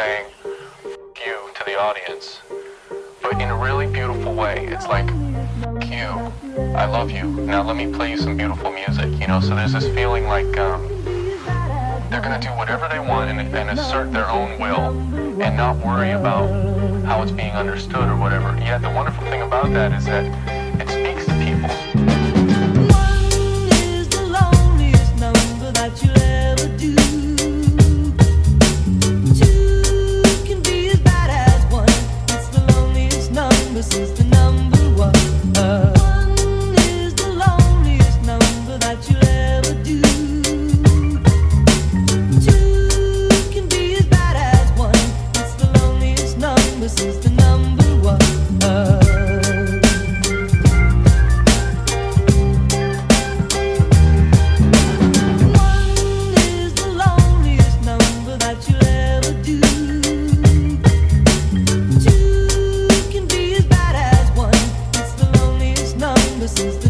saying you to the audience, but in a really beautiful way. It's like, you, I love you. Now let me play you some beautiful music, you know? So there's this feeling like they're gonna do whatever they want and assert their own will and not worry about how it's being understood or whatever. Yet the wonderful thing about that is that it speaks to people. One is the loneliest number that you'll ever do. Two can be as bad as one. It's the loneliest number since the number one. One is the loneliest number that you'll ever do. Two can be as bad as one. It's the loneliest number since the number one. Since the